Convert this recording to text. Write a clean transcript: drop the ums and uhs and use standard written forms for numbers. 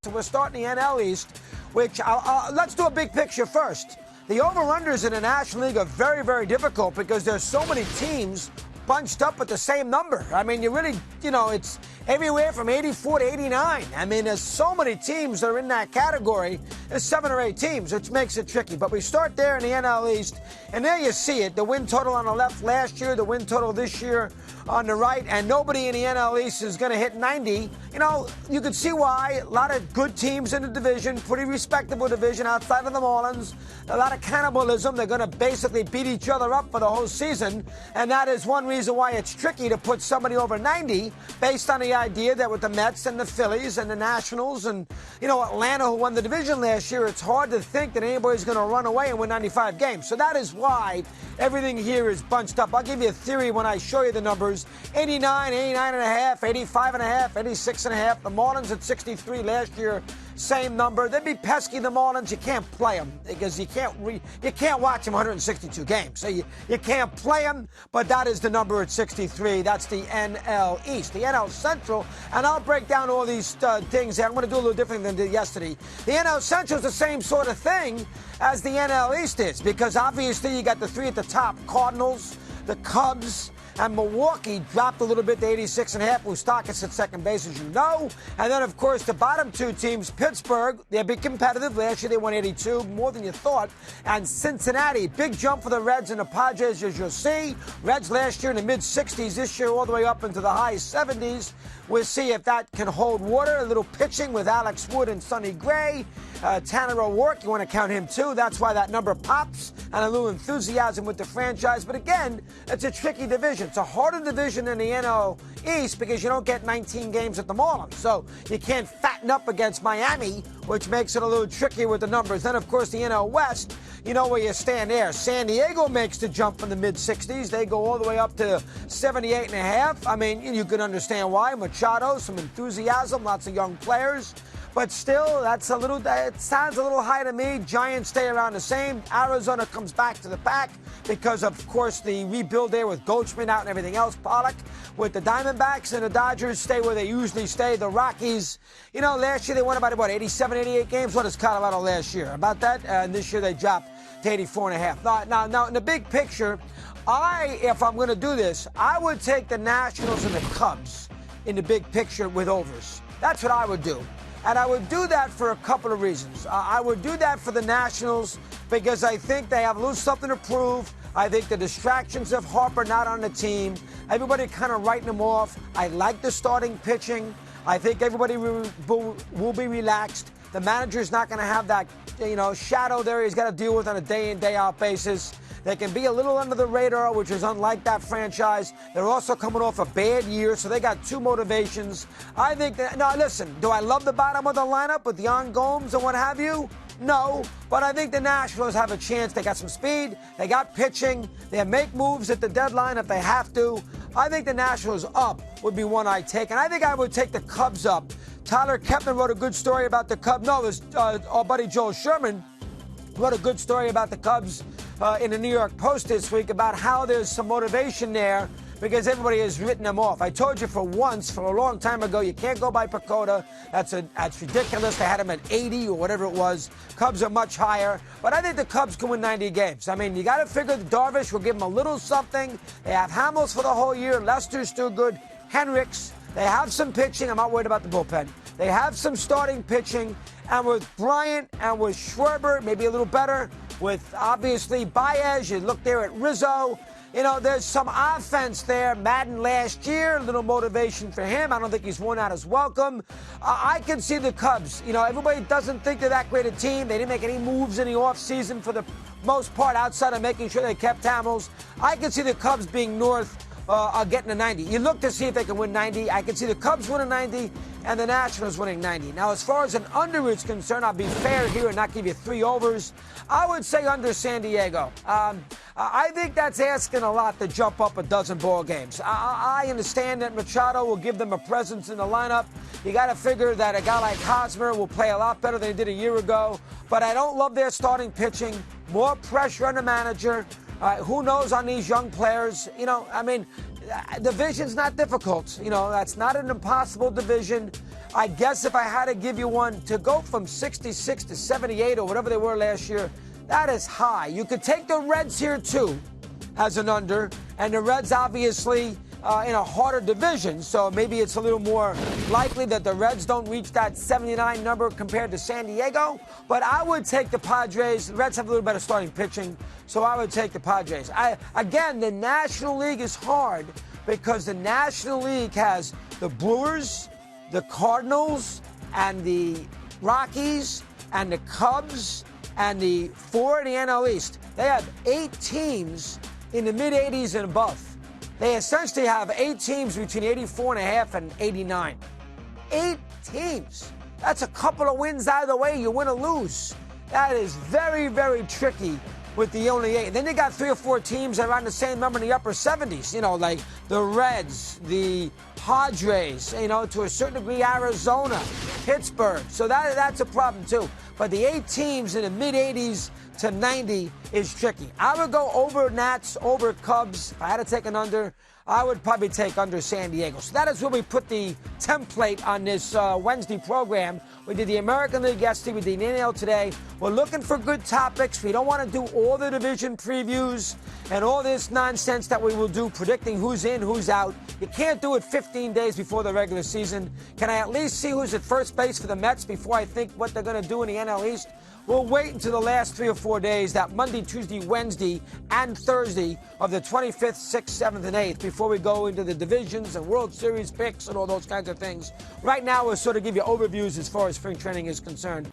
and we're starting the NL East, which let's do a big picture first. The over-unders in the National League are very, very difficult because there's so many teams bunched up with the same number. I mean, you really, it's everywhere from 84 to 89. I mean, there's so many teams that are in that category. There's 7 or 8 teams, which makes it tricky. But we start there in the NL East, and there you see it. The win total on the left last year, the win total this year on the right, and nobody in the NL East is going to hit 90. You can see why. A lot of good teams in the division, pretty respectable division outside of the Marlins. A lot of cannibalism. They're going to basically beat each other up for the whole season, and that is one reason why it's tricky to put somebody over 90 based on the idea that with the Mets and the Phillies and the Nationals and, Atlanta, who won the division last year, it's hard to think that anybody's going to run away and win 95 games. So that is why everything here is bunched up. I'll give you a theory when I show you the numbers. 89, 89.5, 85.5, 86.5. The Marlins at 63 last year, same number. They'd be pesky, the Marlins. You can't play them because you can't watch them 162 games. So you can't play them, but that is the number at 63. That's the NL East. The NL Central, and I'll break down all these things here. I'm going to do a little different than I did yesterday. The NL Central is the same sort of thing as the NL East is because obviously you got the 3 at the top, Cardinals, the Cubs, and Milwaukee dropped a little bit to 86.5. Moustakas at second base, as you know. And then, of course, the bottom 2 teams, Pittsburgh, they'll be competitive. Last year they won 82, more than you thought. And Cincinnati, big jump for the Reds and the Padres, as you'll see. Reds last year in the mid-60s, this year all the way up into the high 70s. We'll see if that can hold water. A little pitching with Alex Wood and Sonny Gray. Tanner O'Rourke, you want to count him too. That's why that number pops, and a little enthusiasm with the franchise. But again, it's a tricky division. It's a harder division than the NL East because you don't get 19 games at the Marlins. So you can't fatten up against Miami, which makes it a little trickier with the numbers. Then, of course, the NL West, you know where you stand there. San Diego makes the jump from the mid-60s. They go all the way up to 78.5. I mean, you can understand why. Machado, some enthusiasm, lots of young players. But still, it sounds a little high to me. Giants stay around the same. Arizona comes back to the pack because, of course, the rebuild there with Goldschmidt out and everything else. Pollock with the Diamondbacks, and the Dodgers stay where they usually stay. The Rockies, last year they won about 87, 88 games. What is Colorado last year? About that. And this year they dropped to 84.5. Now, in the big picture, if I'm going to do this, I would take the Nationals and the Cubs in the big picture with overs. That's what I would do. And I would do that for a couple of reasons. I would do that for the Nationals because I think they have a little something to prove. I think the distractions of Harper not on the team, everybody kind of writing them off. I like the starting pitching. I think everybody will be relaxed. The manager's not going to have that, shadow there he's got to deal with on a day-in, day-out basis. They can be a little under the radar, which is unlike that franchise. They're also coming off a bad year, so they got 2 motivations. I think that, now listen, do I love the bottom of the lineup with Yan Gomes and what have you? No, but I think the Nationals have a chance. They got some speed. They got pitching. They make moves at the deadline if they have to. I think the Nationals up would be one I'd take, and I think I would take the Cubs up. Tyler Kepner wrote a good story about the Cubs. No, it was our buddy Joel Sherman wrote a good story about the Cubs in the New York Post this week about how there's some motivation there because everybody has written them off. I told you for a long time ago, you can't go by Pacoda. That's ridiculous. They had him at 80 or whatever it was. Cubs are much higher. But I think the Cubs can win 90 games. I mean, you got to figure that Darvish will give them a little something. They have Hamels for the whole year. Lester's still good. Hendricks. They have some pitching. I'm not worried about the bullpen. They have some starting pitching. And with Bryant and with Schwarber, maybe a little better. With, obviously, Baez. You look there at Rizzo. There's some offense there. Madden last year, a little motivation for him. I don't think he's worn out his welcome. I can see the Cubs. Everybody doesn't think they're that great a team. They didn't make any moves in the offseason for the most part outside of making sure they kept Hamels. I can see the Cubs being north getting a 90. You look to see if they can win 90. I can see the Cubs winning 90 and the Nationals winning 90. Now, as far as an under is concerned, I'll be fair here and not give you 3 overs. I would say under San Diego. I think that's asking a lot to jump up a dozen ball games. I understand that Machado will give them a presence in the lineup. You got to figure that a guy like Hosmer will play a lot better than he did a year ago. But I don't love their starting pitching. More pressure on the manager. Who knows on these young players? division's not difficult. You know, that's not an impossible division. I guess if I had to give you one, to go from 66 to 78 or whatever they were last year, that is high. You could take the Reds here, too, as an under. And the Reds, obviously, in a harder division, so maybe it's a little more likely that the Reds don't reach that 79 number compared to San Diego. But I would take the Padres. The Reds have a little better starting pitching, so I would take the Padres. Again, the National League is hard because the National League has the Brewers, the Cardinals, and the Rockies, and the Cubs, and the 4 in the NL East. They have 8 teams in the mid-80s and above. They essentially have 8 teams between 84.5 and 89. 8 teams. That's a couple of wins out of the way. You win or lose. That is very, very tricky with the only 8. Then you got 3 or 4 teams that are around the same number in the upper 70s. You know, like the Reds, the Padres, you know, to a certain degree, Arizona, Pittsburgh. So that's a problem, too. But the 8 teams in the mid-80s to 90 is tricky. I would go over Nats, over Cubs. If I had to take an under, I would probably take under San Diego. So that is where we put the template on this Wednesday program. We did the American League yesterday. We did the NL today. We're looking for good topics. We don't want to do all the division previews and all this nonsense that we will do predicting who's in, who's out. You can't do it 15 days before the regular season. Can I at least see who's at first base for the Mets before I think what they're going to do in the NL East? We'll wait until the last 3 or 4 days, that Monday, Tuesday, Wednesday, and Thursday of the 25th, 6th, 7th, and 8th, before we go into the divisions and World Series picks and all those kinds of things. Right now, we'll sort of give you overviews as far as spring training is concerned.